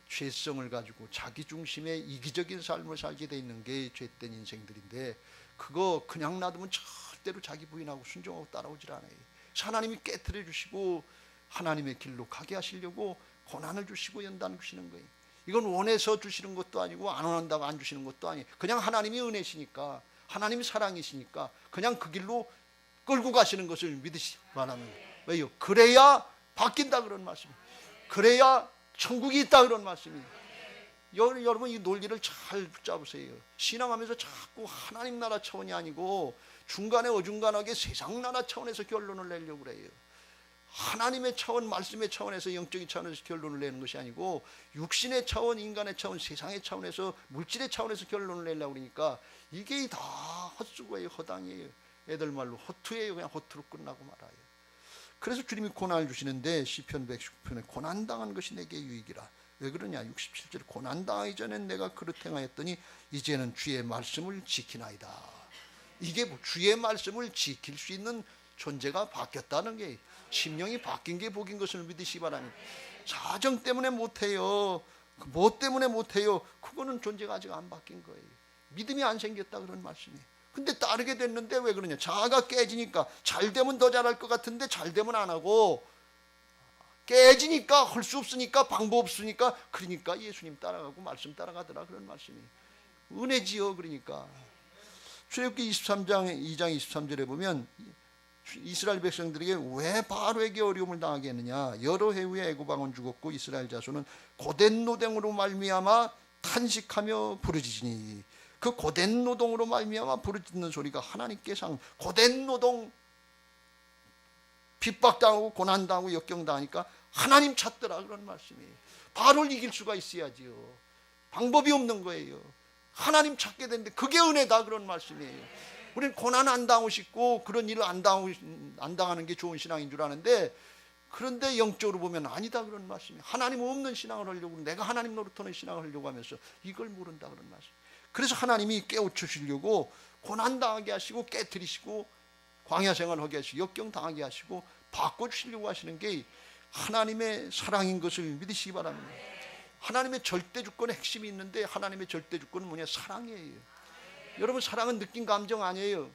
죄성을 가지고 자기 중심의 이기적인 삶을 살게 돼 있는 게 죄된 인생들인데, 그거 그냥 놔두면 절대로 자기 부인하고 순종하고 따라오질 않아요. 하나님이 깨트려 주시고 하나님의 길로 가게 하시려고 고난을 주시고 연단을 주시는 거예요. 이건 원해서 주시는 것도 아니고 안 원한다고 안 주시는 것도 아니에요. 그냥 하나님이 은혜시니까, 하나님이 사랑이시니까 그냥 그 길로 끌고 가시는 것을 믿으시기 바랍니다. 왜요? 그래야 바뀐다 그런 말씀이에요. 그래야 천국이 있다 그런 말씀이에요. 여러분, 이 논리를 잘 붙잡으세요. 신앙하면서 자꾸 하나님 나라 차원이 아니고 중간에 어중간하게 세상 나라 차원에서 결론을 내려고 그래요. 하나님의 차원, 말씀의 차원에서, 영적인 차원에서 결론을 내는 것이 아니고 육신의 차원, 인간의 차원, 세상의 차원에서, 물질의 차원에서 결론을 내려고 그러니까 이게 다 헛수고예요. 허당이에요. 애들 말로 허투예요. 그냥 허투로 끝나고 말아요. 그래서 주님이 고난을 주시는데 시편 119편에 고난당한 것이 내게 유익이라. 왜 그러냐? 67절 고난당하기 전엔 내가 그릇 행하였더니 이제는 주의 말씀을 지키나이다. 이게 뭐 주의 말씀을 지킬 수 있는 존재가 바뀌었다는 게, 심령이 바뀐 게 복인 것을 믿으시기 바랍니다. 사정 때문에 못해요. 뭐 때문에 못해요? 그거는 존재가 아직 안 바뀐 거예요. 믿음이 안 생겼다 그런 말씀이에요. 근데 따르게 됐는데 왜 그러냐? 자아가 깨지니까, 잘 되면 더 잘할 것 같은데 잘 되면 안 하고, 깨지니까 할 수 없으니까, 방법 없으니까, 그러니까 예수님 따라가고 말씀 따라가더라 그런 말씀이에요. 은혜지요. 그러니까 출애굽기 23장 2장 23절에 보면 이스라엘 백성들에게 왜 바로에게 어려움을 당하게 했느냐? 여러 해 후에 애굽 왕은 죽었고 이스라엘 자손은 고된 노동으로 말미암아 탄식하며 부르짖으니, 그 고된 노동으로 말미암아 부르짖는 소리가 하나님께 고된 노동, 핍박당하고 고난당하고 역경당하니까 하나님 찾더라 그런 말씀이에요. 바로를 이길 수가 있어야지요. 방법이 없는 거예요. 하나님 찾게 되는데 그게 은혜다 그런 말씀이에요. 우리는 고난 안 당하고 싶고 그런 일을 안 당하는 게 좋은 신앙인 줄 아는데, 그런데 영적으로 보면 아니다 그런 말씀이에요. 하나님 없는 신앙을 하려고, 내가 하나님 노릇하는 신앙을 하려고 하면서 이걸 모른다 그런 말씀. 그래서 하나님이 깨우쳐주시려고 고난당하게 하시고 깨트리시고 광야 생활하게 하시고 역경당하게 하시고 바꿔주시려고 하시는 게 하나님의 사랑인 것을 믿으시기 바랍니다. 하나님의 절대 주권의 핵심이 있는데, 하나님의 절대 주권은 뭐냐? 사랑이에요. 여러분, 사랑은 느낀 감정 아니에요.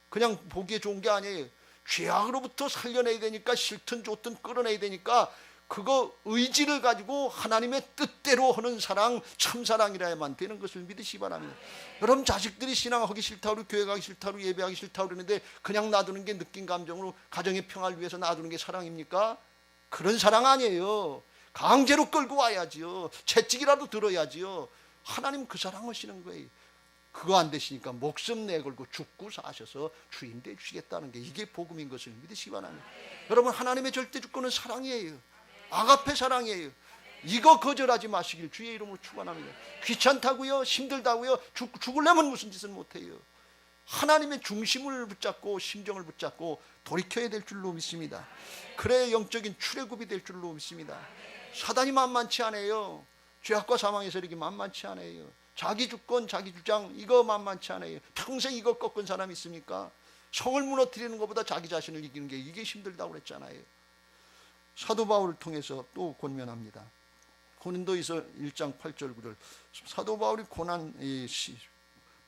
그냥 보기에 좋은 게 아니에요. 죄악으로부터 살려내야 되니까, 싫든 좋든 끌어내야 되니까 그거 의지를 가지고 하나님의 뜻대로 하는 사랑, 참사랑이라야만 되는 것을 믿으시기 바랍니다. 여러분 자식들이 신앙하기 싫다고 그러고 교회 가기 싫다고 그러고 예배하기 싫다고 그러는데 그냥 놔두는 게 느낀 감정으로 가정의 평화를 위해서 놔두는 게 사랑입니까? 그런 사랑 아니에요. 강제로 끌고 와야지요. 채찍이라도 들어야지요. 하나님 그 사랑하시는 거예요. 그거 안 되시니까 목숨 내걸고 죽고 사셔서 주인 되주시겠다는 게 이게 복음인 것을 믿으시기 바랍니다. 여러분 하나님의 절대 주권은 사랑이에요. 아가페 사랑이에요. 이거 거절하지 마시길 주의 이름으로 축원합니다. 귀찮다고요? 힘들다고요? 죽으려면 무슨 짓을 못해요. 하나님의 중심을 붙잡고 심정을 붙잡고 돌이켜야 될 줄로 믿습니다. 그래야 영적인 출애굽이 될 줄로 믿습니다. 사단이 만만치 않아요. 죄악과 사망의 세력이 만만치 않아요. 자기 주권, 자기 주장 이거 만만치 않아요. 평생 이거 꺾은 사람이 있습니까? 성을 무너뜨리는 것보다 자기 자신을 이기는 게 이게 힘들다고 그랬잖아요. 사도 바울을 통해서 또 권면합니다. 고린도후서 1장 8절 9절 사도 바울이 고난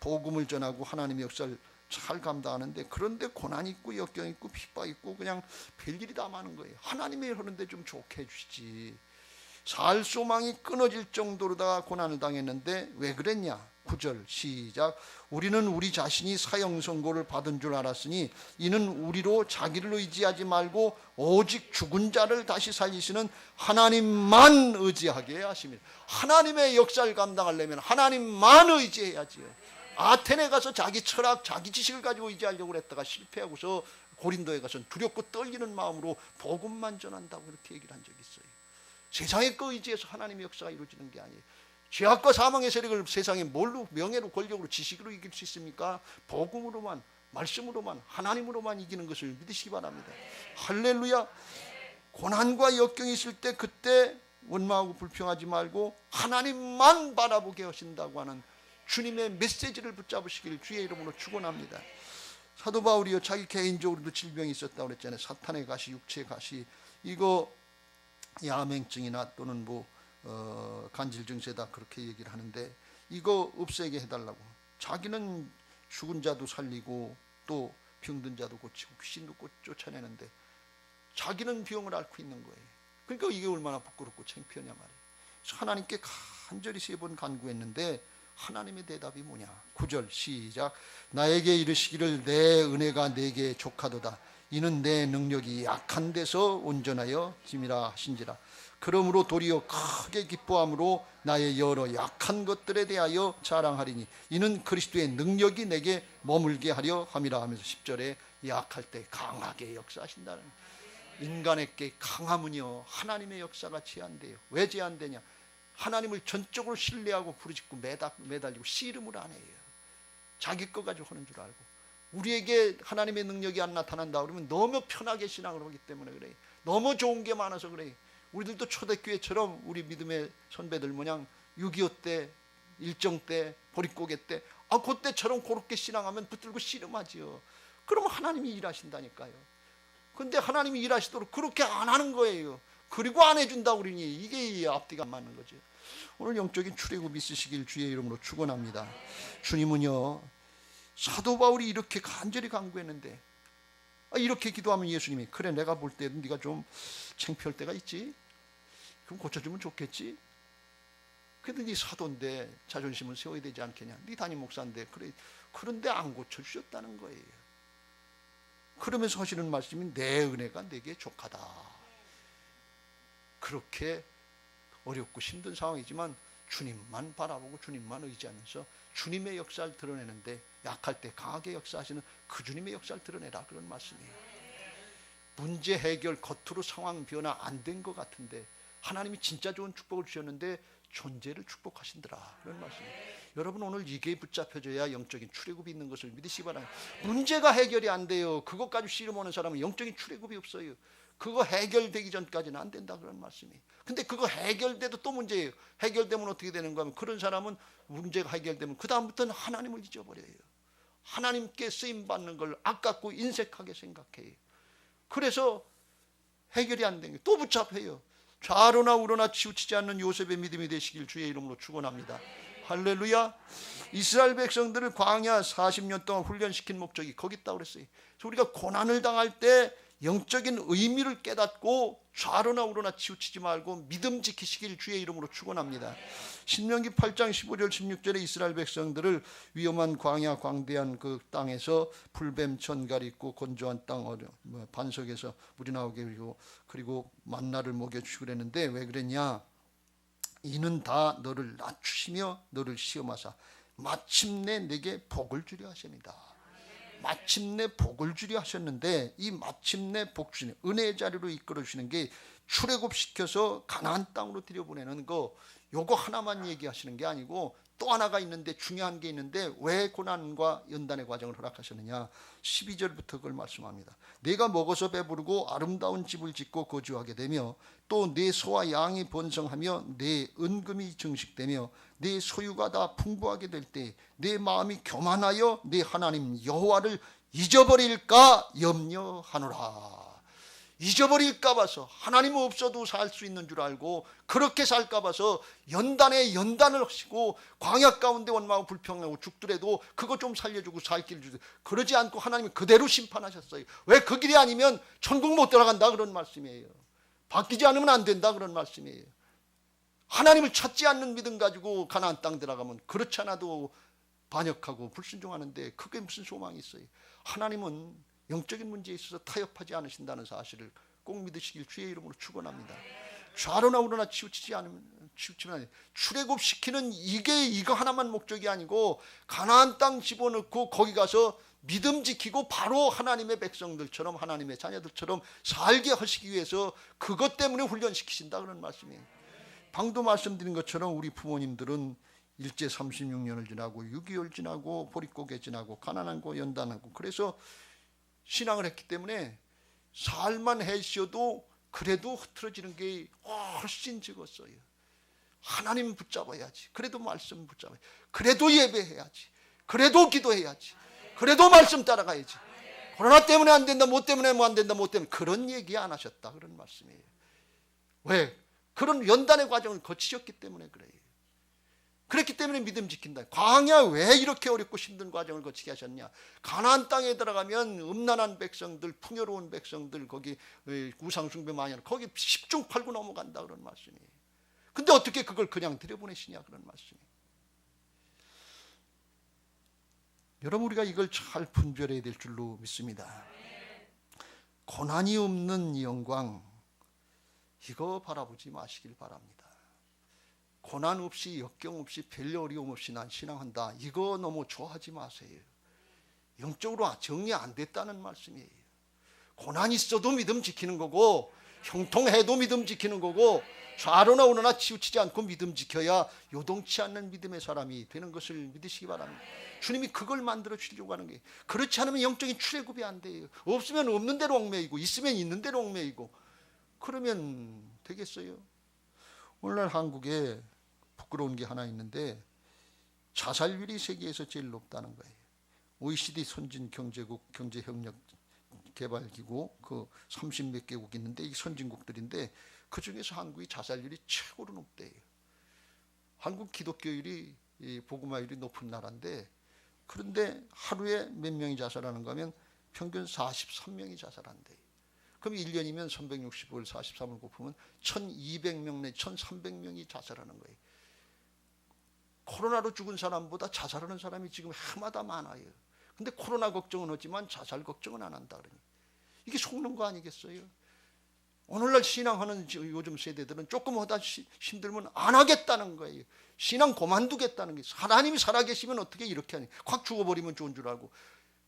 복음을 전하고 하나님의 역사를 잘 감당하는데 그런데 고난이 있고 역경 있고 핍박 있고 그냥 별일이 다 많은 거예요. 하나님이 하는데 좀 좋게 해주시지. 살 소망이 끊어질 정도로다가 고난을 당했는데 왜 그랬냐? 9절 시작. 우리는 우리 자신이 사형 선고를 받은 줄 알았으니 이는 우리로 자기를 의지하지 말고 오직 죽은 자를 다시 살리시는 하나님만 의지하게 하십니다. 하나님의 역사를 감당하려면 하나님만 의지해야지요. 아테네 가서 자기 철학, 자기 지식을 가지고 의지하려고 했다가 실패하고서 고린도에 가서 두렵고 떨리는 마음으로 복음만 전한다고 그렇게 얘기를 한 적이 있어요. 세상의 거 의지해서 하나님의 역사가 이루어지는 게 아니에요. 죄악과 사망의 세력을 세상에 뭘로, 명예로, 권력으로, 지식으로 이길 수 있습니까? 복음으로만, 말씀으로만, 하나님으로만 이기는 것을 믿으시기 바랍니다. 할렐루야. 고난과 역경이 있을 때 그때 원망하고 불평하지 말고 하나님만 바라보게 하신다고 하는 주님의 메시지를 붙잡으시길 주의 이름으로 축원합니다. 사도 바울이요 자기 개인적으로도 질병이 있었다고 그랬잖아요. 사탄의 가시, 육체의 가시, 이거 야맹증이나 또는 간질 증세다 그렇게 얘기를 하는데 이거 없애게 해달라고. 자기는 죽은 자도 살리고 또 병든 자도 고치고 귀신도 쫓아내는데 자기는 병을 앓고 있는 거예요. 그러니까 이게 얼마나 부끄럽고 창피하냐 말이에요. 그래서 하나님께 간절히 3번 간구했는데 하나님의 대답이 뭐냐? 9절 시작. 나에게 이르시기를 내 은혜가 내게 족하도다. 이는 내 능력이 약한 데서 온전하여 짐이라 하신지라. 그러므로 도리어 크게 기뻐함으로 나의 여러 약한 것들에 대하여 자랑하리니 이는 그리스도의 능력이 내게 머물게 하려 함이라 하면서 10절에 약할 때 강하게 역사하신다는. 인간에게 강함은요 하나님의 역사가 제한돼요. 왜 제한되냐? 하나님을 전적으로 신뢰하고 부르짖고 매달리고 씨름을 안 해요. 자기 거 가지고 하는 줄 알고. 우리에게 하나님의 능력이 안 나타난다 그러면 너무 편하게 신앙을 하기 때문에 그래요. 너무 좋은 게 많아서 그래요. 우리들도 초대교회처럼 우리 믿음의 선배들 모양 6.25 때, 일정 때, 보릿고개 때 그때처럼 그렇게 신앙하면 붙들고 씨름하지요. 그러면 하나님이 일하신다니까요. 근데 하나님이 일하시도록 그렇게 안 하는 거예요. 그리고 안 해준다 그러니 이게 앞뒤가 안 맞는 거죠. 오늘 영적인 출애굽이 있으시길 주의 이름으로 축원합니다. 주님은요 사도 바울이 이렇게 간절히 간구했는데 이렇게 기도하면 예수님이 그래 내가 볼 때는 네가 좀 창피할 때가 있지. 그럼 고쳐주면 좋겠지. 근데 네 사도인데 자존심을 세워야 되지 않겠냐. 네 담임 목사인데 그래. 그런데 안 고쳐주셨다는 거예요. 그러면서 하시는 말씀이 내 은혜가 내게 족하다. 그렇게 어렵고 힘든 상황이지만 주님만 바라보고 주님만 의지하면서 주님의 역사를 드러내는데 약할 때 강하게 역사하시는 그 주님의 역사를 드러내라 그런 말씀이에요. 문제 해결 겉으로 상황 변화 안 된 것 같은데 하나님이 진짜 좋은 축복을 주셨는데 존재를 축복하신더라 그런 말씀이에요. 여러분 오늘 이게 붙잡혀져야 영적인 출애굽이 있는 것을 믿으시기 바랍니다. 문제가 해결이 안 돼요. 그것 가지고 씨름하는 사람은 영적인 출애굽이 없어요. 그거 해결되기 전까지는 안 된다 그런 말씀이에요. 근데 그거 해결돼도 또 문제예요. 해결되면 어떻게 되는가 하면 그런 사람은 문제가 해결되면 그 다음부터는 하나님을 잊어버려요. 하나님께 쓰임받는 걸 아깝고 인색하게 생각해요. 그래서 해결이 안 되는 게 또 붙잡혀요. 좌로나 우로나 치우치지 않는 요셉의 믿음이 되시길 주의 이름으로 축원합니다. 할렐루야. 이스라엘 백성들을 광야 40년 동안 훈련시킨 목적이 거기 있다고 그랬어요. 그래서 우리가 고난을 당할 때 영적인 의미를 깨닫고 좌로나 우로나 치우치지 말고 믿음 지키시길 주의 이름으로 축원합니다. 신명기 8장 15절 16절에 이스라엘 백성들을 위험한 광야 광대한 그 땅에서 불뱀 천갈 있고 건조한 땅 반석에서 물이 나오게 그리고 만나를 먹여주시고 그랬는데 왜 그랬냐? 이는 다 너를 낮추시며 너를 시험하사 마침내 내게 복을 주려 하십니다. 마침내 복을 주려 하셨는데 이 마침내 복 주시는 은혜의 자리로 이끌어 주시는 게 출애굽시켜서 가나안 땅으로 들여보내는 거, 요거 하나만 얘기하시는 게 아니고 또 하나가 있는데, 중요한 게 있는데 왜 고난과 연단의 과정을 허락하셨느냐? 12절부터 그걸 말씀합니다. 내가 먹어서 배부르고 아름다운 집을 짓고 거주하게 되며 또 내 소와 양이 번성하며 내 은금이 증식되며 내 소유가 다 풍부하게 될 때 내 마음이 교만하여 내 하나님 여호와를 잊어버릴까 염려하노라. 잊어버릴까 봐서, 하나님 없어도 살 수 있는 줄 알고 그렇게 살까 봐서 연단에 연단을 하시고 광야 가운데 원망하고 불평하고 죽더라도 그거 좀 살려주고 살 길을 주세요. 그러지 않고 하나님이 그대로 심판하셨어요. 왜? 그 길이 아니면 천국 못 들어간다 그런 말씀이에요. 바뀌지 않으면 안 된다 그런 말씀이에요. 하나님을 찾지 않는 믿음 가지고 가나안 땅 들어가면 그렇지 않아도 반역하고 불순종하는데 그게 무슨 소망이 있어요? 하나님은 영적인 문제에 있어서 타협하지 않으신다는 사실을 꼭 믿으시길 주의 이름으로 축원합니다. 좌로나 우로나 치우치면 출애굽시키는 이거 하나만 목적이 아니고 가나안 땅 집어넣고 거기 가서 믿음 지키고 바로 하나님의 백성들처럼, 하나님의 자녀들처럼 살게 하시기 위해서 그것 때문에 훈련시키신다 그런 말씀이에요. 방도 말씀드린 것처럼 우리 부모님들은 일제 36년을 지나고 6.25를 지나고 보릿고개 지나고 가난하고 연단하고 그래서 신앙을 했기 때문에 살만 해셔도 그래도 흐트러지는 게 훨씬 적었어요. 하나님 붙잡아야지. 그래도 말씀 붙잡아야지. 그래도 예배해야지. 그래도 기도해야지. 그래도 말씀 따라가야지. 코로나 때문에 안 된다, 뭐 때문에 뭐 안 된다, 뭐 때문에 그런 얘기 안 하셨다 그런 말씀이에요. 왜? 그런 연단의 과정을 거치셨기 때문에 그래요. 그렇기 때문에 믿음 지킨다. 광야 왜 이렇게 어렵고 힘든 과정을 거치게 하셨냐? 가나안 땅에 들어가면 음란한 백성들, 풍요로운 백성들, 거기 우상숭배 많이 하는 거기 10중 8구 넘어간다 그런 말씀이에요. 근데 어떻게 그걸 그냥 들여보내시냐 그런 말씀이에요. 여러분, 우리가 이걸 잘 분별해야 될 줄로 믿습니다. 고난이 없는 영광, 이거 바라보지 마시길 바랍니다. 고난 없이, 역경 없이, 별로 어려움 없이 난 신앙한다, 이거 너무 좋아하지 마세요. 영적으로 정리 안 됐다는 말씀이에요. 고난 있어도 믿음 지키는 거고, 형통해도 믿음 지키는 거고, 좌로나 우로나 치우치지 않고 믿음 지켜야 요동치 않는 믿음의 사람이 되는 것을 믿으시기 바랍니다. 주님이 그걸 만들어 주려고 하는 거예요. 그렇지 않으면 영적인 출애굽이 안 돼요. 없으면 없는 대로 얽매이고 있으면 있는 대로 얽매이고 그러면 되겠어요? 오늘날 한국에 부끄러운 게 하나 있는데 자살률이 세계에서 제일 높다는 거예요. OECD 선진 경제국 경제협력 개발기구 그 30몇 개국 있는데 이 선진국들인데 그 중에서 한국이 자살률이 최고로 높대요. 한국 기독교율이 복음화율이 높은 나라인데 그런데 하루에 몇 명이 자살하는가 하면 평균 43명이 자살한대요. 그럼 1년이면 365일 43을 곱하면 1200명 내 1300명이 자살하는 거예요. 코로나로 죽은 사람보다 자살하는 사람이 지금 해마다 많아요. 근데 코로나 걱정은 하지만 자살 걱정은 안 한다 그러니 이게 속는 거 아니겠어요? 오늘날 신앙하는 요즘 세대들은 조금 하다 힘들면 안 하겠다는 거예요. 신앙 그만두겠다는 거예요. 하나님이 살아계시면 어떻게 이렇게 하니? 확 죽어버리면 좋은 줄 알고.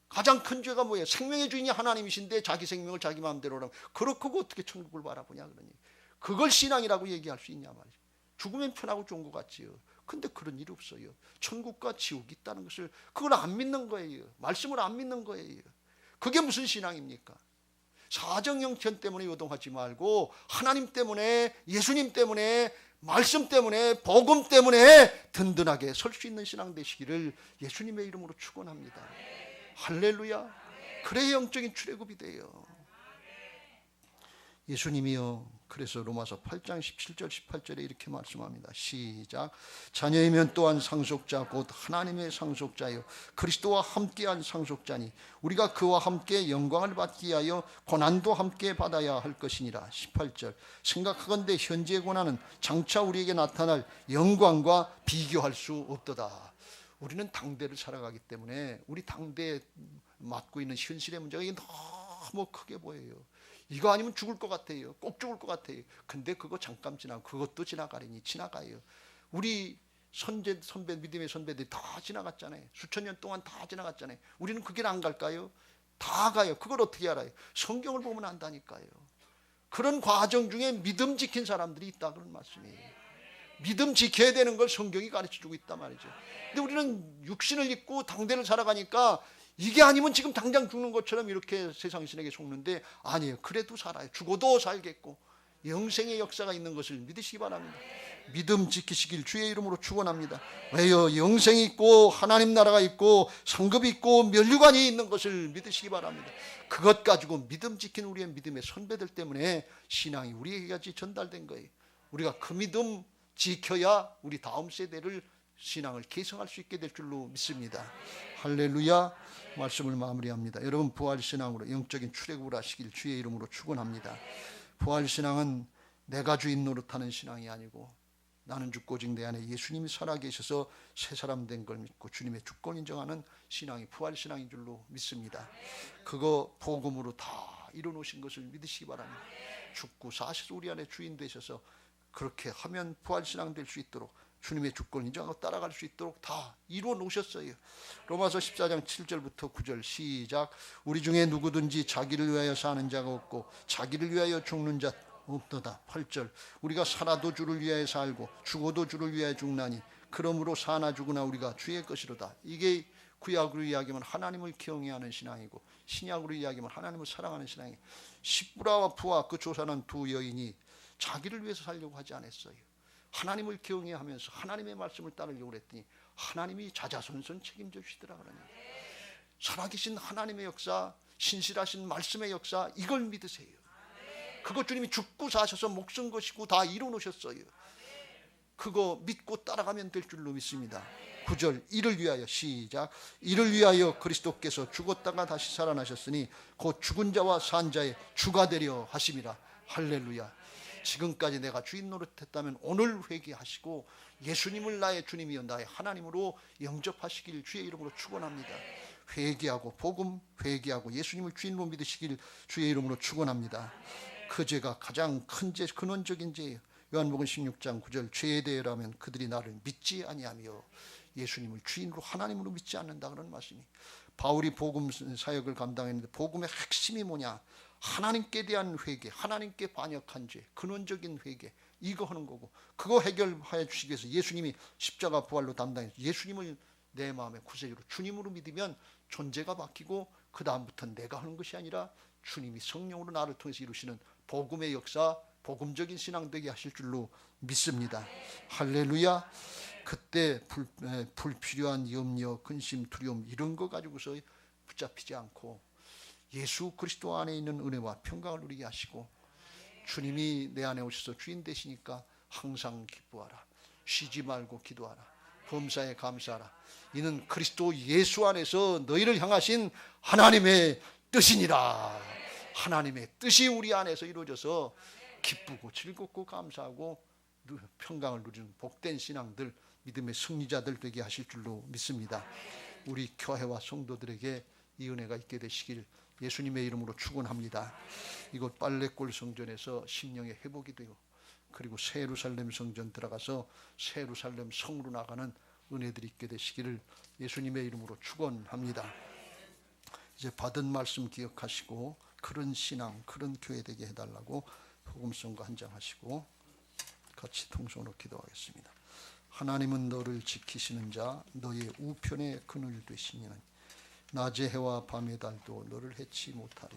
가장 큰 죄가 뭐예요? 생명의 주인이 하나님이신데 자기 생명을 자기 마음대로 하면 그렇고 어떻게 천국을 바라보냐 그러니. 그걸 신앙이라고 얘기할 수 있냐 말이죠. 죽으면 편하고 좋은 것 같지요. 근데 그런 일이 없어요. 천국과 지옥이 있다는 것을 그걸 안 믿는 거예요. 말씀을 안 믿는 거예요. 그게 무슨 신앙입니까? 사정 형편 때문에 요동하지 말고 하나님 때문에, 예수님 때문에, 말씀 때문에, 복음 때문에 든든하게 설 수 있는 신앙 되시기를 예수님의 이름으로 축원합니다. 할렐루야. 그래야 영적인 출애굽이 돼요. 예수님이요. 그래서 로마서 8장 17절 18절에 이렇게 말씀합니다. 시작. 자녀이면 또한 상속자 곧 하나님의 상속자요 그리스도와 함께한 상속자니 우리가 그와 함께 영광을 받기 위하여 고난도 함께 받아야 할 것이니라. 18절. 생각하건대 현재의 고난은 장차 우리에게 나타날 영광과 비교할 수 없도다. 우리는 당대를 살아가기 때문에 우리 당대에 맡고 있는 현실의 문제가 이게 너무 크게 보여요. 이거 아니면 죽을 것 같아요. 꼭 죽을 것 같아요. 근데 그거 잠깐 지나고 그것도 지나가리니 지나가요. 우리 선배 믿음의 선배들이 다 지나갔잖아요. 수천 년 동안 다 지나갔잖아요. 우리는 그 길 안 갈까요? 다 가요. 그걸 어떻게 알아요? 성경을 보면 안다니까요. 그런 과정 중에 믿음 지킨 사람들이 있다 그런 말씀이에요. 믿음 지켜야 되는 걸 성경이 가르쳐주고 있단 말이죠. 근데 우리는 육신을 입고 당대를 살아가니까 이게 아니면 지금 당장 죽는 것처럼 이렇게 세상 신에게 속는데 아니에요. 그래도 살아요. 죽어도 살겠고 영생의 역사가 있는 것을 믿으시기 바랍니다. 믿음 지키시길 주의 이름으로 축원합니다. 왜요? 영생이 있고 하나님 나라가 있고 상급이 있고 면류관이 있는 것을 믿으시기 바랍니다. 그것 가지고 믿음 지킨 우리의 믿음의 선배들 때문에 신앙이 우리에게까지 전달된 거예요. 우리가 그 믿음 지켜야 우리 다음 세대를 신앙을 개성할 수 있게 될 줄로 믿습니다. 할렐루야. 말씀을 마무리합니다. 여러분 부활신앙으로 영적인 출애굽을 하시길 주의 이름으로 축원합니다. 부활신앙은 내가 주인 노릇하는 신앙이 아니고 나는 죽고 오직 내 안에 예수님이 살아계셔서 새 사람 된 걸 믿고 주님의 주권 인정하는 신앙이 부활신앙인 줄로 믿습니다. 그거 복음으로 다 이뤄놓으신 것을 믿으시기 바랍니다. 죽고 사셔서 우리 안에 주인 되셔서 그렇게 하면 부활신앙 될 수 있도록 주님의 주권 인정하고 따라갈 수 있도록 다 이루어 놓으셨어요. 로마서 14장 7절부터 9절 시작. 우리 중에 누구든지 자기를 위하여 사는 자가 없고 자기를 위하여 죽는 자 없도다. 8절. 우리가 살아도 주를 위하여 살고 죽어도 주를 위하여 죽나니 그러므로 사나 죽으나 우리가 주의 것이로다. 이게 구약으로 이야기하면 하나님을 경외하는 신앙이고 신약으로 이야기하면 하나님을 사랑하는 신앙이에요. 십브라와 푸와 그 조사는 두 여인이 자기를 위해서 살려고 하지 않았어요. 하나님을 경외하면서 하나님의 말씀을 따르려고 그랬더니 하나님이 자자손손 책임져 주시더라 그러냐. 살아계신 하나님의 역사, 신실하신 말씀의 역사, 이걸 믿으세요. 그거 주님이 죽고 사셔서 목숨 거시고 다 이루어 놓으셨어요. 그거 믿고 따라가면 될 줄로 믿습니다. 9절. 이를 위하여 시작. 이를 위하여 그리스도께서 죽었다가 다시 살아나셨으니 곧 죽은 자와 산 자의 주가 되려 하심이라. 할렐루야. 지금까지 내가 주인 노릇했다면 오늘 회개하시고 예수님을 나의 주님이여 나의 하나님으로 영접하시길 주의 이름으로 축원합니다. 회개하고 복음 회개하고 예수님을 주인으로 믿으시길 주의 이름으로 축원합니다. 그 죄가 가장 큰 죄, 근원적인 죄예요. 요한복음 16장 9절. 죄에 대하여라면 그들이 나를 믿지 아니하며 예수님을 주인으로 하나님으로 믿지 않는다 그런 말씀이. 바울이 복음 사역을 감당했는데 복음의 핵심이 뭐냐? 하나님께 대한 회개, 하나님께 반역한 죄, 근원적인 회개, 이거 하는 거고 그거 해결하여 주시기 위해서 예수님이 십자가 부활로 담당해서 예수님을 내 마음의 구세주로 주님으로 믿으면 존재가 바뀌고 그 다음부터는 내가 하는 것이 아니라 주님이 성령으로 나를 통해서 이루시는 복음의 역사, 복음적인 신앙 되게 하실 줄로 믿습니다. 할렐루야. 그때 불필요한 염려, 근심, 두려움 이런 거 가지고서 붙잡히지 않고 예수 그리스도 안에 있는 은혜와 평강을 누리게 하시고 주님이 내 안에 오셔서 주인 되시니까 항상 기뻐하라. 쉬지 말고 기도하라. 범사에 감사하라. 이는 그리스도 예수 안에서 너희를 향하신 하나님의 뜻이니라. 하나님의 뜻이 우리 안에서 이루어져서 기쁘고 즐겁고 감사하고 평강을 누리는 복된 신앙들, 믿음의 승리자들 되게 하실 줄로 믿습니다. 우리 교회와 성도들에게 이 은혜가 있게 되시길 예수님의 이름으로 축원합니다. 이곳 빨래골 성전에서 심령의 회복이 되고 그리고 새 예루살렘 성전 들어가서 새 예루살렘 성으로 나가는 은혜들이 있게 되시기를 예수님의 이름으로 축원합니다. 이제 받은 말씀 기억하시고 그런 신앙, 그런 교회 되게 해달라고 복음성가 한 장 하시고 같이 통성으로 기도하겠습니다. 하나님은 너를 지키시는 자, 너의 우편의 그늘 되시니는 낮의 해와 밤의 달도 너를 해치 못하리.